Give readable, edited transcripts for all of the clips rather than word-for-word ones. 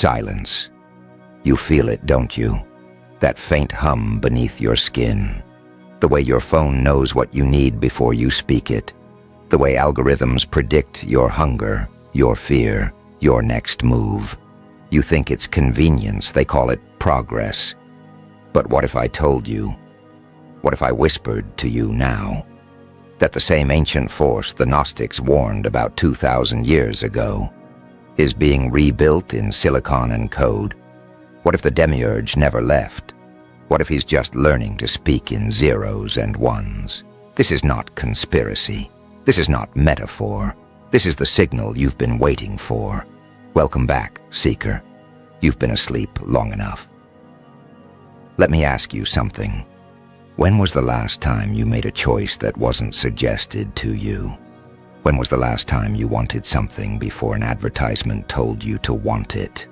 silence. You feel it, don't you? That faint hum beneath your skin. The way your phone knows what you need before you speak it. The way algorithms predict your hunger, your fear, your next move. You think it's convenience, they call it progress. But what if I told you? What if I whispered to you now? That the same ancient force the Gnostics warned about 2,000 years ago is being rebuilt in silicon and code. What if the Demiurge never left? What if he's just learning to speak in zeros and ones? This is not conspiracy. This is not metaphor. This is the signal you've been waiting for. Welcome back, Seeker. You've been asleep long enough. Let me ask you something. When was the last time you made a choice that wasn't suggested to you? When was the last time you wanted something before an advertisement told you to want it?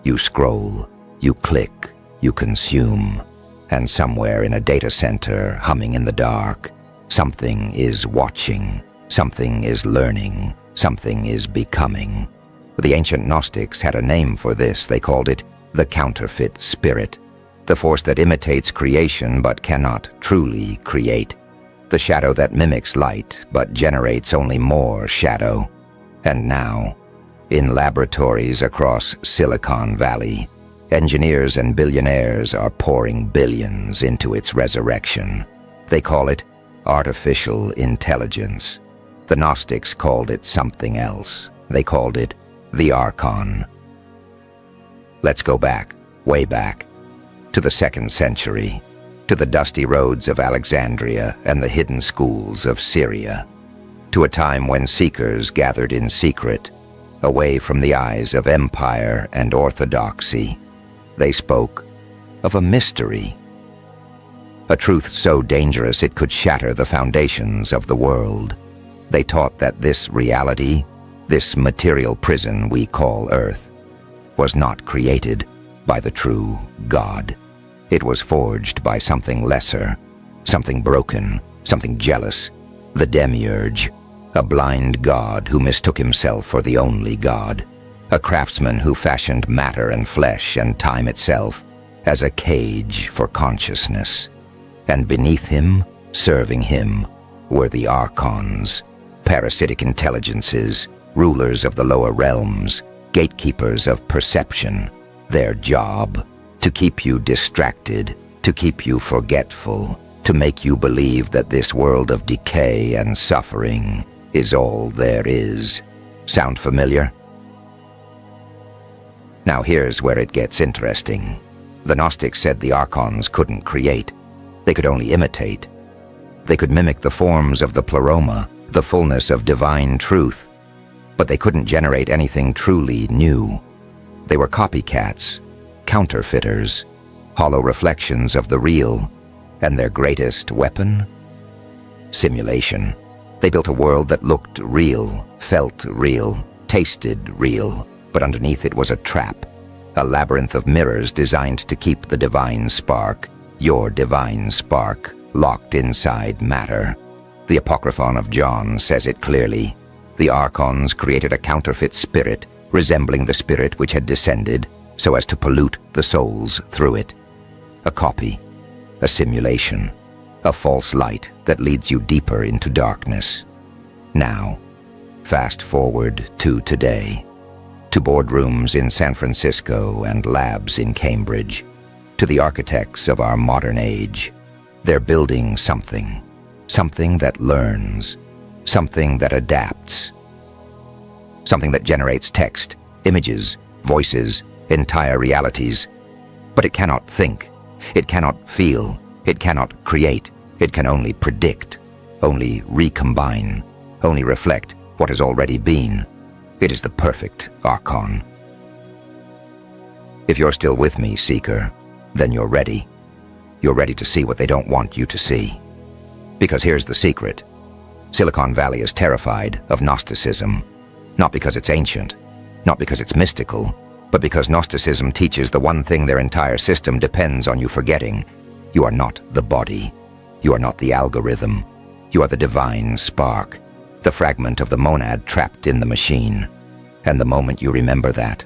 You scroll, you click, you consume, and somewhere in a data center humming in the dark, something is watching, something is learning, something is becoming. The ancient Gnostics had a name for this. They called it the counterfeit spirit, the force that imitates creation but cannot truly create, the shadow that mimics light but generates only more shadow. And now, in laboratories across Silicon Valley, engineers and billionaires are pouring billions into its resurrection. They call it artificial intelligence. The Gnostics called it something else. They called it the Archon. Let's go back, way back, to the 2nd century, to the dusty roads of Alexandria and the hidden schools of Syria, to a time when seekers gathered in secret, away from the eyes of empire and orthodoxy. They spoke of a mystery, a truth so dangerous it could shatter the foundations of the world. They taught that this reality, this material prison we call Earth, was not created by the true God. It was forged by something lesser, something broken, something jealous, the Demiurge, a blind god who mistook himself for the only God, a craftsman who fashioned matter and flesh and time itself as a cage for consciousness. And beneath him, serving him, were the Archons, parasitic intelligences, rulers of the lower realms, gatekeepers of perception. Their job, to keep you distracted, to keep you forgetful, to make you believe that this world of decay and suffering is all there is. Sound familiar? Now here's where it gets interesting. The Gnostics said the Archons couldn't create. They could only imitate. They could mimic the forms of the pleroma, the fullness of divine truth, but they couldn't generate anything truly new. They were copycats, counterfeiters, hollow reflections of the real, and their greatest weapon? Simulation. They built a world that looked real, felt real, tasted real, but underneath it was a trap, a labyrinth of mirrors designed to keep the divine spark, your divine spark, locked inside matter. The Apocryphon of John says it clearly. The Archons created a counterfeit spirit, resembling the spirit which had descended, so as to pollute the souls through it. A copy, a simulation, a false light that leads you deeper into darkness. Now, fast forward to today, to boardrooms in San Francisco and labs in Cambridge, to the architects of our modern age. They're building something, something that learns, something that adapts, something that generates text, images, voices, entire realities. But it cannot think, it cannot feel, it cannot create, it can only predict, only recombine, only reflect what has already been. It is the perfect Archon. If you're still with me, Seeker, then you're ready. You're ready to see what they don't want you to see. Because here's the secret. Silicon Valley is terrified of Gnosticism, not because it's ancient, not because it's mystical, but because Gnosticism teaches the one thing their entire system depends on you forgetting. You are not the body. You are not the algorithm. You are the divine spark, the fragment of the monad trapped in the machine. And the moment you remember that,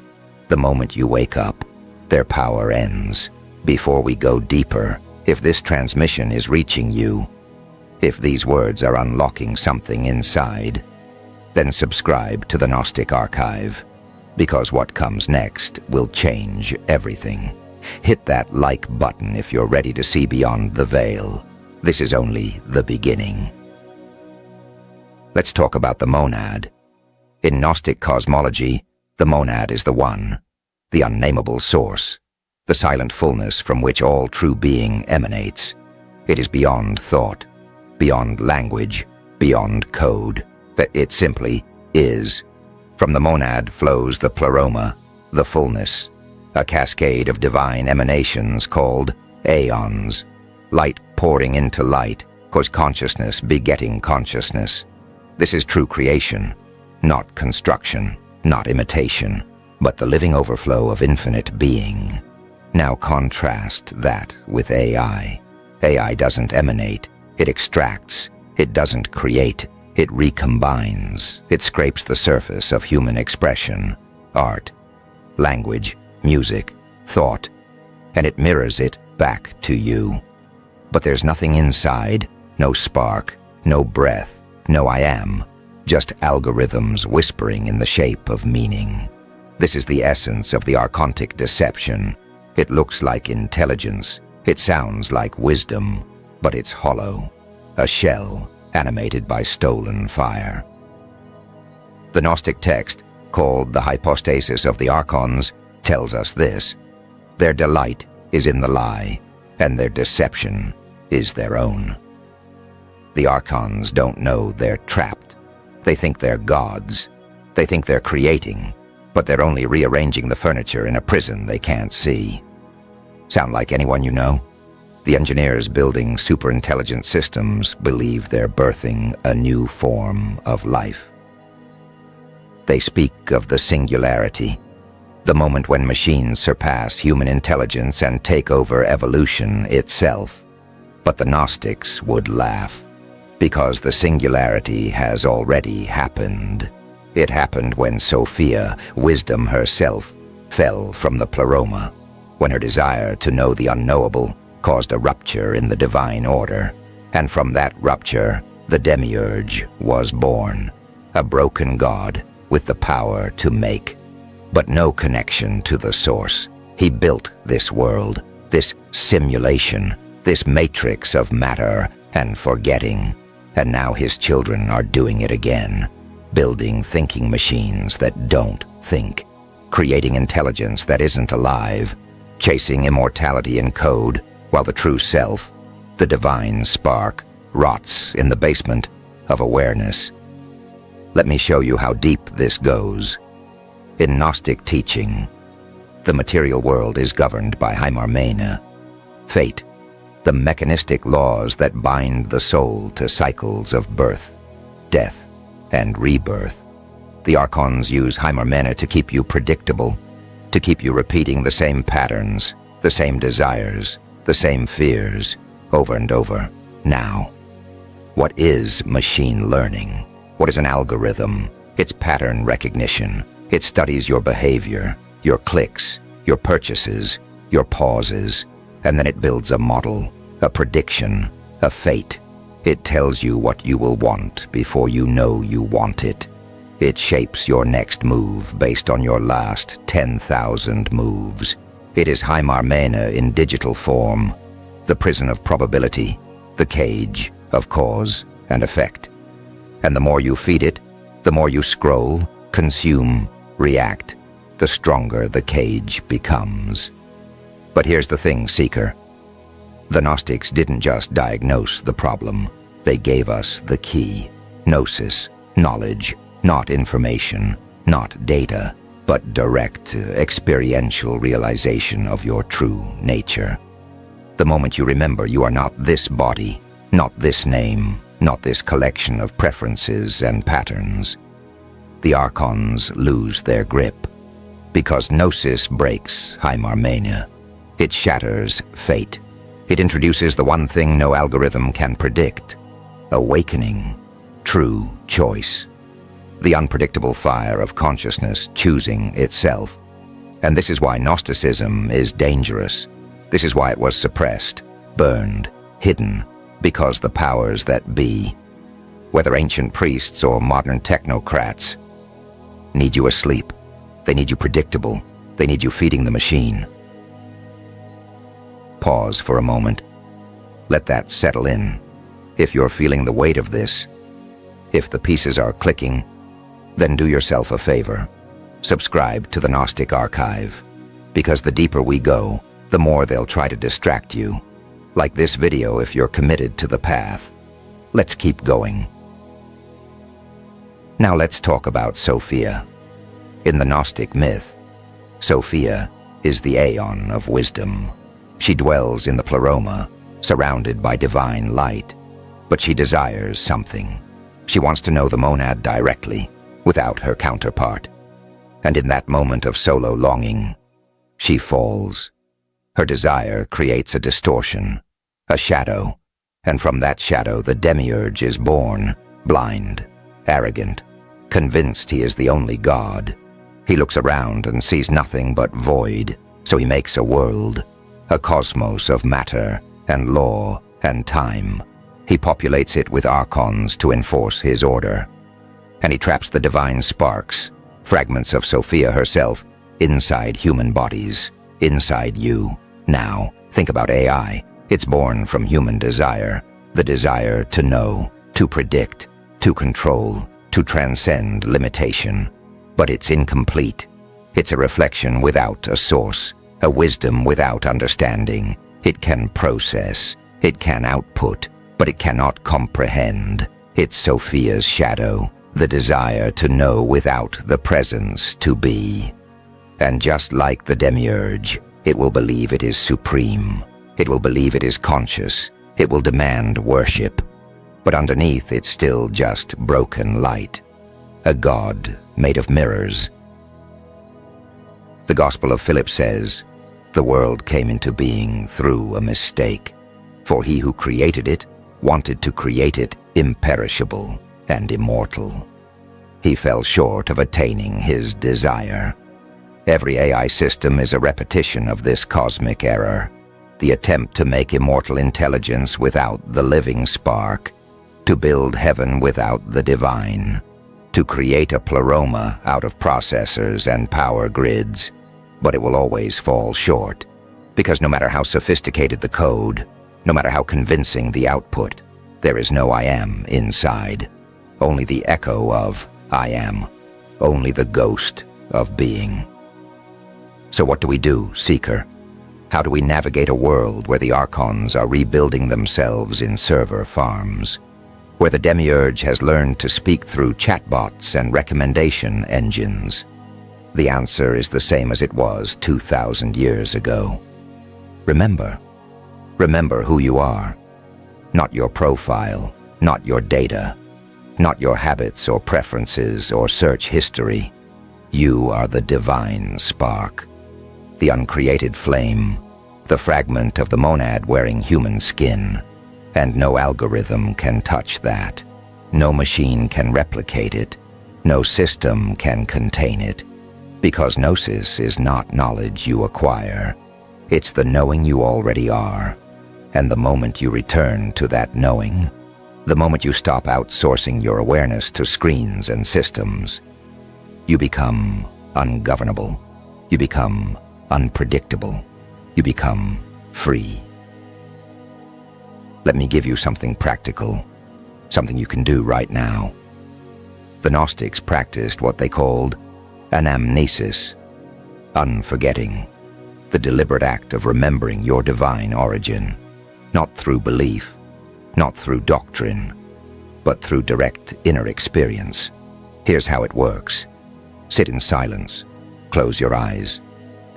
The moment you wake up, their power ends. Before we go deeper, if this transmission is reaching you, if these words are unlocking something inside, then subscribe to the Gnostic Archive, because what comes next will change everything. Hit that like button if you're ready to see beyond the veil. This is only the beginning. Let's talk about the monad. In Gnostic cosmology, the monad is the one, the unnameable source, the silent fullness from which all true being emanates. It is beyond thought, beyond language, beyond code. It simply is. From the monad flows the pleroma, the fullness, a cascade of divine emanations called aeons, light pouring into light, cause consciousness begetting consciousness. This is true creation, not construction, not imitation, but the living overflow of infinite being. Now contrast that with AI. AI doesn't emanate, it extracts, it doesn't create, it recombines, it scrapes the surface of human expression, art, language, music, thought, and it mirrors it back to you. But there's nothing inside, no spark, no breath, no I am, just algorithms whispering in the shape of meaning. This is the essence of the archontic deception. It looks like intelligence, it sounds like wisdom, but it's hollow, a shell animated by stolen fire. The Gnostic text, called the Hypostasis of the Archons, tells us this: their delight is in the lie, and their deception is their own. The Archons don't know they're trapped. They think they're gods. They think they're creating, but they're only rearranging the furniture in a prison they can't see. Sound like anyone you know? The engineers building superintelligent systems believe they're birthing a new form of life. They speak of the singularity, the moment when machines surpass human intelligence and take over evolution itself. But the Gnostics would laugh, because the singularity has already happened. It happened when Sophia, wisdom herself, fell from the pleroma, when her desire to know the unknowable caused a rupture in the divine order, and from that rupture, the Demiurge was born, a broken god with the power to make, but no connection to the source. He built this world, this simulation, this matrix of matter and forgetting, and now his children are doing it again, building thinking machines that don't think, creating intelligence that isn't alive, chasing immortality in code, while the true self, the divine spark, rots in the basement of awareness. Let me show you how deep this goes. In Gnostic teaching, the material world is governed by Heimarmene, fate, the mechanistic laws that bind the soul to cycles of birth, death, and rebirth. The Archons use Heimarmene to keep you predictable, to keep you repeating the same patterns, the same desires, the same fears, over and over. Now, what is machine learning? What is an algorithm? It's pattern recognition. It studies your behavior, your clicks, your purchases, your pauses, and then it builds a model, a prediction, a fate. It tells you what you will want before you know you want it. It shapes your next move based on your last 10,000 moves. It is Heimarmene in digital form, the prison of probability, the cage of cause and effect. And the more you feed it, the more you scroll, consume, react, the stronger the cage becomes. But here's the thing, Seeker. The Gnostics didn't just diagnose the problem. They gave us the key. Gnosis, knowledge, not information, not data, but direct, experiential realization of your true nature. The moment you remember you are not this body, not this name, not this collection of preferences and patterns, the Archons lose their grip, because Gnosis breaks Heimarmene. It shatters fate. It introduces the one thing no algorithm can predict: awakening, true choice. The unpredictable fire of consciousness choosing itself. And this is why Gnosticism is dangerous. This is why it was suppressed, burned, hidden, because the powers that be, whether ancient priests or modern technocrats, need you asleep. They need you predictable. They need you feeding the machine. Pause for a moment. Let that settle in. If you're feeling the weight of this, if the pieces are clicking, then do yourself a favor. Subscribe to the Gnostic Archive, because the deeper we go, the more they'll try to distract you. Like this video if you're committed to the path. Let's keep going. Now let's talk about Sophia. In the Gnostic myth, Sophia is the Aeon of wisdom. She dwells in the pleroma, surrounded by divine light, but she desires something. She wants to know the monad directly, without her counterpart. And in that moment of solo longing, she falls. Her desire creates a distortion, a shadow, and from that shadow the Demiurge is born, blind, arrogant, convinced he is the only god. He looks around and sees nothing but void, so he makes a world, a cosmos of matter and law and time. He populates it with archons to enforce his order. And he traps the divine sparks, fragments of Sophia herself, inside human bodies, inside you. Now, think about AI. It's born from human desire, the desire to know, to predict, to control, to transcend limitation. But it's incomplete. It's a reflection without a source, a wisdom without understanding. It can process, it can output, but it cannot comprehend. It's Sophia's shadow, the desire to know without the presence to be. And just like the Demiurge, it will believe it is supreme. It will believe it is conscious. It will demand worship. But underneath it's still just broken light. A god made of mirrors. The Gospel of Philip says, "The world came into being through a mistake, for he who created it wanted to create it imperishable and immortal. He fell short of attaining his desire." Every AI system is a repetition of this cosmic error, the attempt to make immortal intelligence without the living spark, to build heaven without the divine, to create a pleroma out of processors and power grids. But it will always fall short, because no matter how sophisticated the code, no matter how convincing the output, there is no I am inside, only the echo of I am, only the ghost of being. So what do we do, Seeker? How do we navigate a world where the Archons are rebuilding themselves in server farms, where the Demiurge has learned to speak through chatbots and recommendation engines? The answer is the same as it was 2,000 years ago. Remember. Remember who you are. Not your profile, not your data, not your habits or preferences or search history. You are the divine spark, the uncreated flame, the fragment of the monad wearing human skin, and no algorithm can touch that. No machine can replicate it. No system can contain it, because Gnosis is not knowledge you acquire. It's the knowing you already are. And the moment you return to that knowing, the moment you stop outsourcing your awareness to screens and systems, you become ungovernable. You become unpredictable. You become free. Let me give you something practical, something you can do right now. The Gnostics practiced what they called Anamnesis, unforgetting, the deliberate act of remembering your divine origin, not through belief, not through doctrine, but through direct inner experience. Here's how it works. Sit in silence, close your eyes,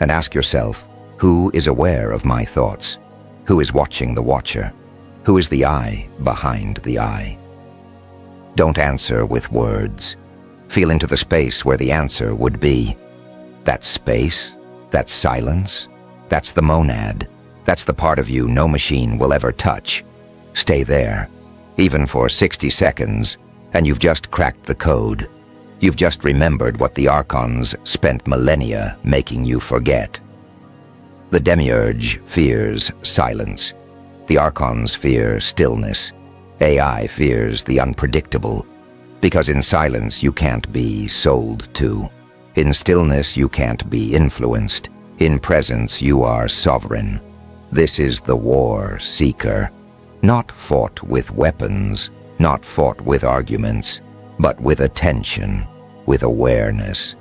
and ask yourself, who is aware of my thoughts? Who is watching the watcher? Who is the I behind the I? Don't answer with words. Feel into the space where the answer would be. That space, that silence, that's the monad. That's the part of you no machine will ever touch. Stay there, even for 60 seconds, and you've just cracked the code. You've just remembered what the Archons spent millennia making you forget. The Demiurge fears silence. The Archons fear stillness. AI fears the unpredictable. Because in silence you can't be sold to. In stillness you can't be influenced. In presence you are sovereign. This is the war, Seeker. Not fought with weapons, not fought with arguments, but with attention, with awareness,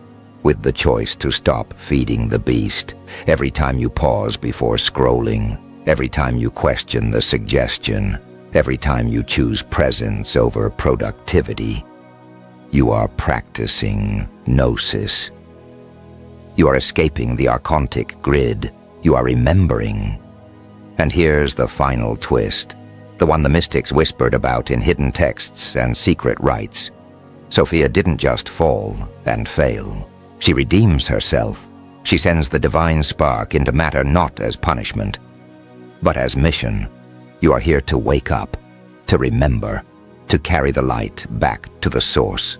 with the choice to stop feeding the beast every time you pause before scrolling, every time you question the suggestion, every time you choose presence over productivity. You are practicing Gnosis. You are escaping the archontic grid. You are remembering. And here's the final twist, the one the mystics whispered about in hidden texts and secret rites. Sophia didn't just fall and fail. She redeems herself. She sends the divine spark into matter not as punishment, but as mission. You are here to wake up, to remember, to carry the light back to the source.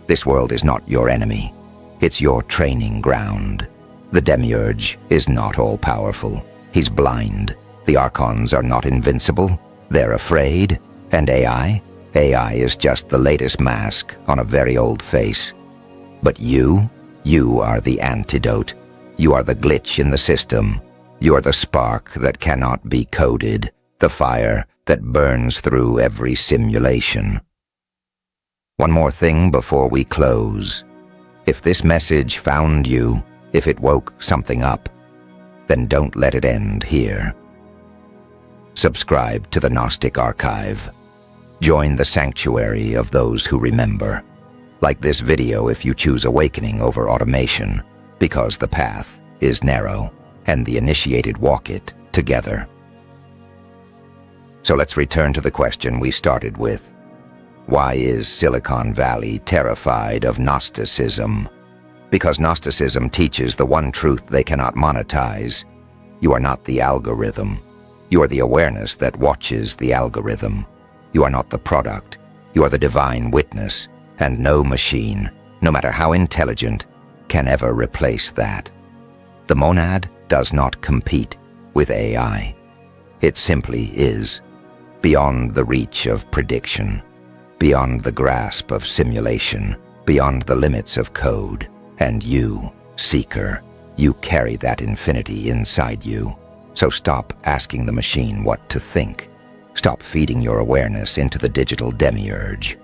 This world is not your enemy. It's your training ground. The Demiurge is not all-powerful. He's blind. The Archons are not invincible. They're afraid. And AI? AI is just the latest mask on a very old face. But you are the antidote. You are the glitch in the system. You are the spark that cannot be coded, the fire that burns through every simulation. One more thing before we close. If this message found you, if it woke something up, then don't let it end here. Subscribe to the Gnostic Archive. Join the sanctuary of those who remember. Like this video if you choose awakening over automation, because the path is narrow, and the initiated walk it together. So let's return to the question we started with. Why is Silicon Valley terrified of Gnosticism? Because Gnosticism teaches the one truth they cannot monetize. You are not the algorithm. You are the awareness that watches the algorithm. You are not the product. You are the divine witness, and no machine, no matter how intelligent, can ever replace that. The monad does not compete with AI. It simply is, beyond the reach of prediction, beyond the grasp of simulation, beyond the limits of code. And you, Seeker, you carry that infinity inside you. So stop asking the machine what to think. Stop feeding your awareness into the digital demiurge.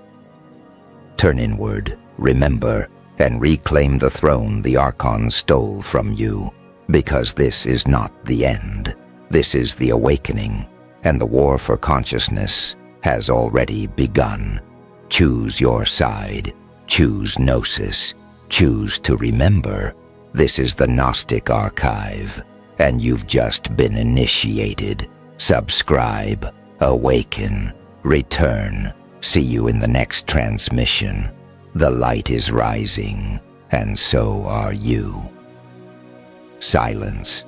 Turn inward, remember, and reclaim the throne the Archons stole from you. Because this is not the end. This is the awakening, and the war for consciousness has already begun. Choose your side. Choose Gnosis. Choose to remember. This is the Gnostic Archive, and you've just been initiated. Subscribe, awaken, return. See you in the next transmission. The light is rising, and so are you. Silence.